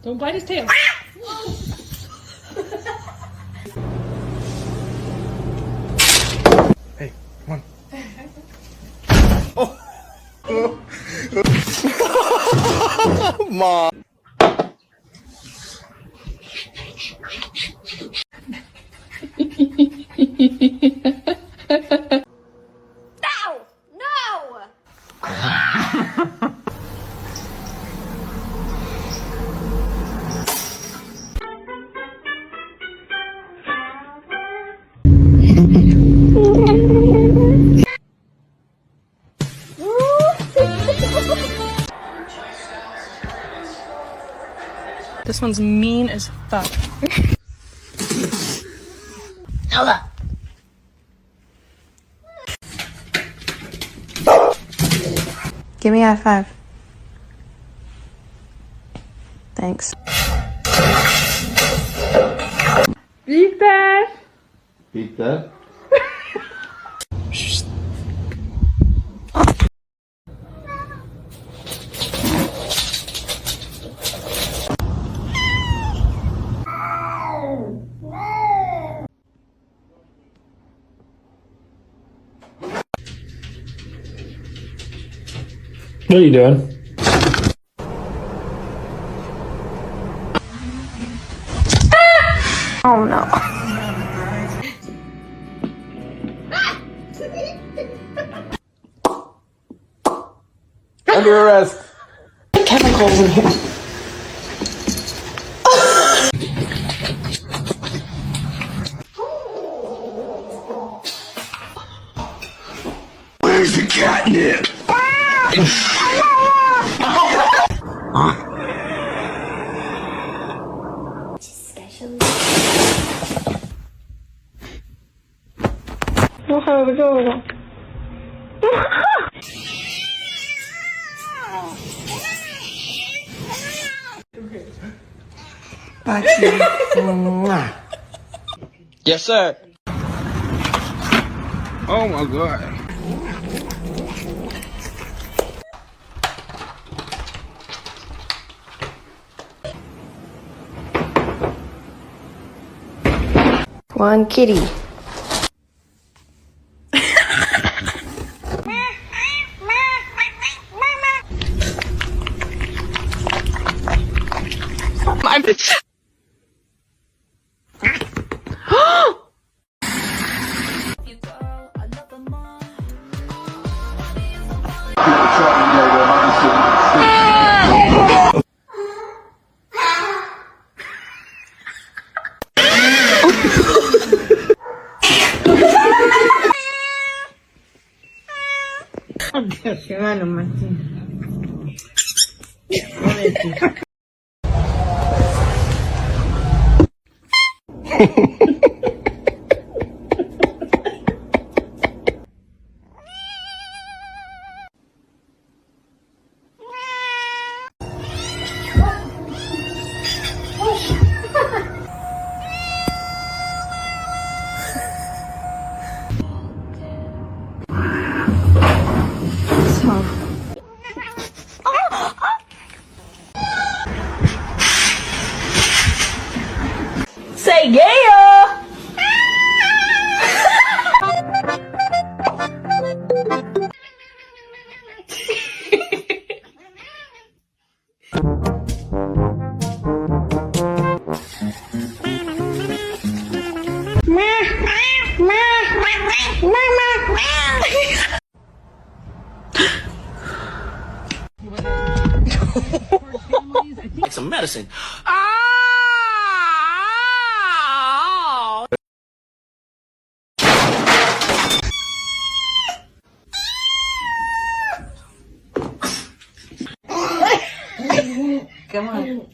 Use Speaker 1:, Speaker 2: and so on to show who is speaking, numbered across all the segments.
Speaker 1: Don't bite his tail.
Speaker 2: Hey, come on. Oh. Mom.
Speaker 3: No!
Speaker 1: This one's mean as fuck.
Speaker 3: Ella.
Speaker 4: Give me a high five. Thanks.
Speaker 1: Beat that.
Speaker 5: Beat that?
Speaker 6: What are you doing?
Speaker 4: Oh no.
Speaker 5: Under arrest.
Speaker 4: Chemicals in here.
Speaker 2: Where's the catnip? Yes, sir. Oh my God.
Speaker 4: One kitty.
Speaker 3: Say yeah!
Speaker 2: Like some medicine.
Speaker 4: Come on.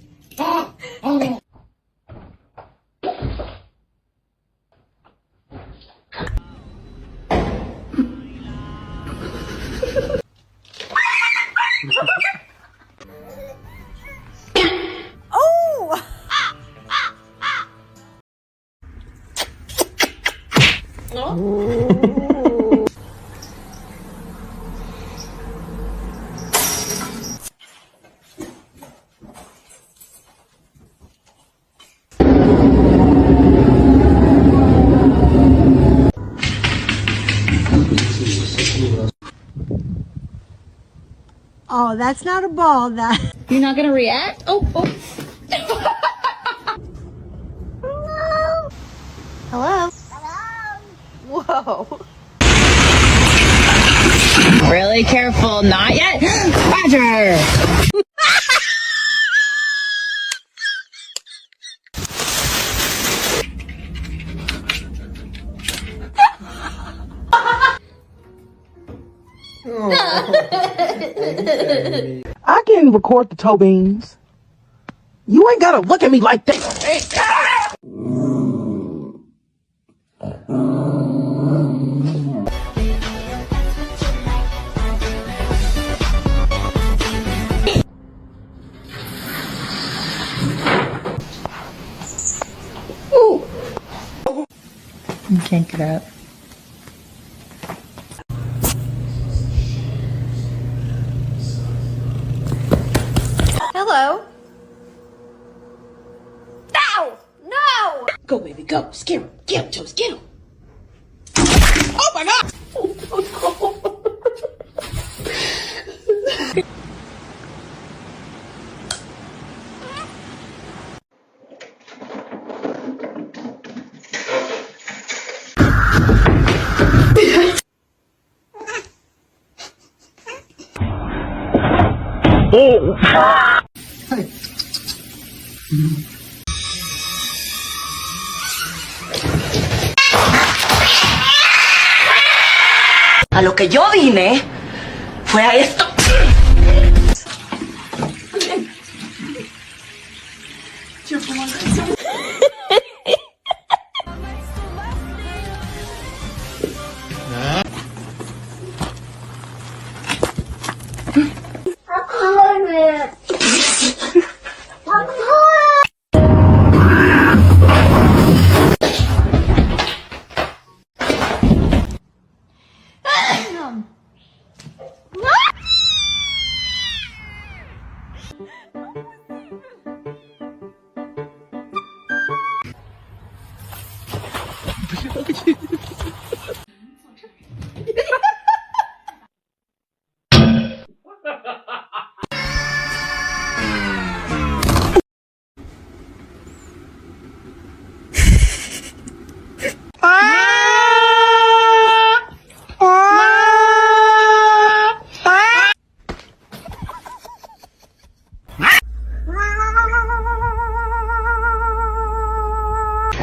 Speaker 3: that's not a ball. That.
Speaker 5: You're not gonna react? Oh.
Speaker 4: Hello?
Speaker 3: Whoa.
Speaker 5: Really careful. Not yet. Roger.
Speaker 6: I can record the toe beans. You ain't gotta look at me like that.
Speaker 5: You can't get up.
Speaker 4: Hello? No! No!
Speaker 6: Go, baby, go. Scare him. Get him, Toast. Get him. Oh, my God.
Speaker 3: A lo que yo vine fue a esto.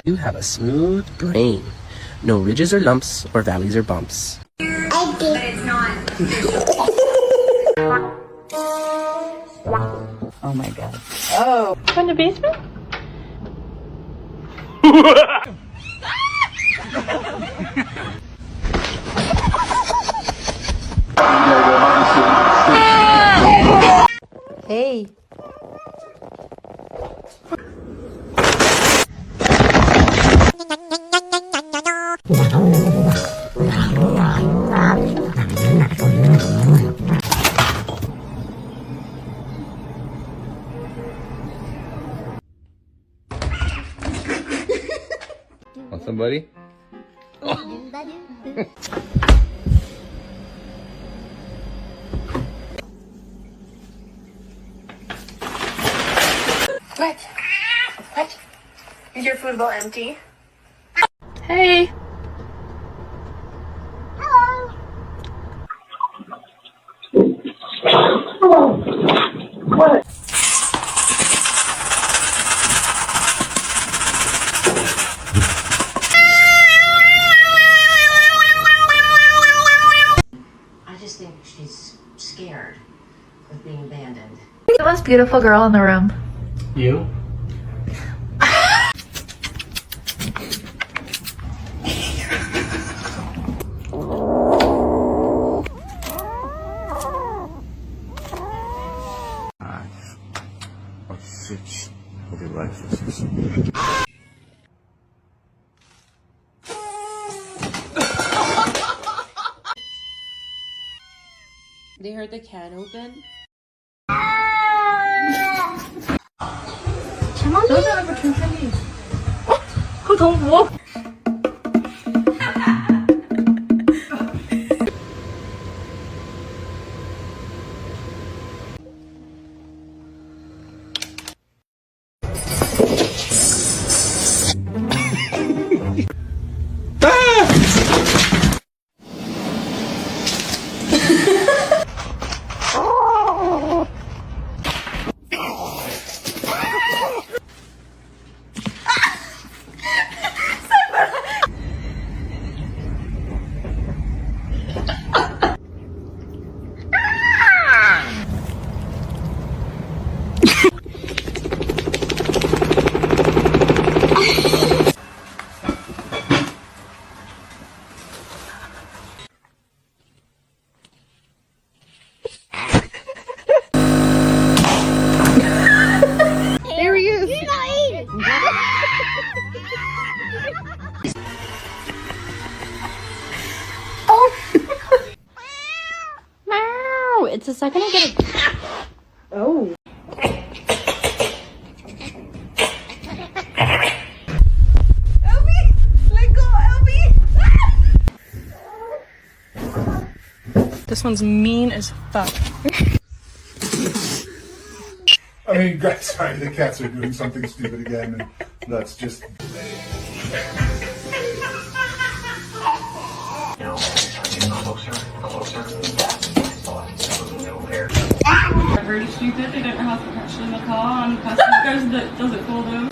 Speaker 2: You have a smooth brain. No ridges or lumps or valleys or bumps.
Speaker 3: Oh my God.
Speaker 1: From the basement?
Speaker 4: Hey.
Speaker 2: Want somebody?
Speaker 1: What? What? Is your food bowl empty? Hey.
Speaker 3: I just think she's scared of being abandoned.
Speaker 5: The most beautiful girl in the room.
Speaker 2: You? Or 6 of your life.
Speaker 1: They heard the can open.
Speaker 4: the second I get a...
Speaker 1: Oh.
Speaker 5: This one's mean as fuck.
Speaker 7: I mean, guys, sorry, the cats are doing something stupid again, and that's just...
Speaker 5: They're very stupid. They don't know how to catch in the car, and the person that does it for them.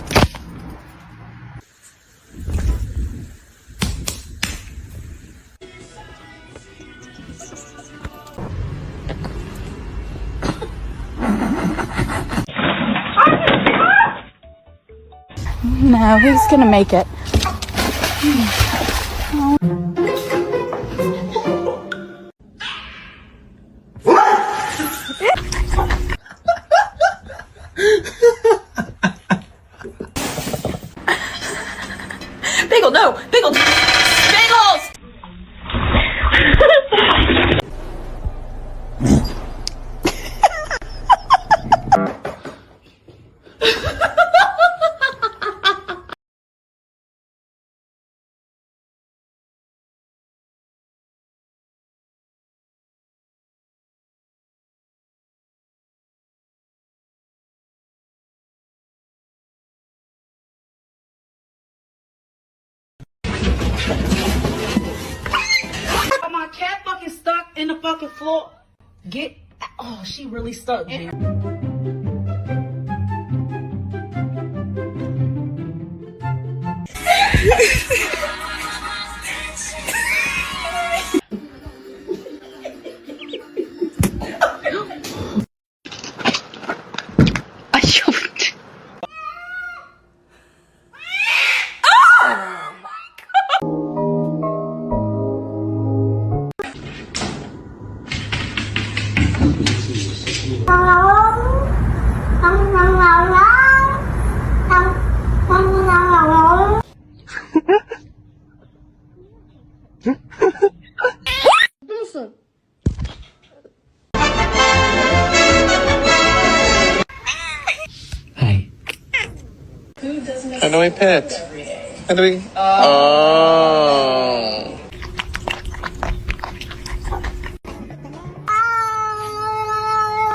Speaker 5: No, who's gonna make it?
Speaker 1: Bagel, no! Bagel! Bagels!
Speaker 6: My cat fucking stuck in the fucking floor. Get... Oh, she really stuck, man.
Speaker 2: Hi. How do I pet? How do we... Oh.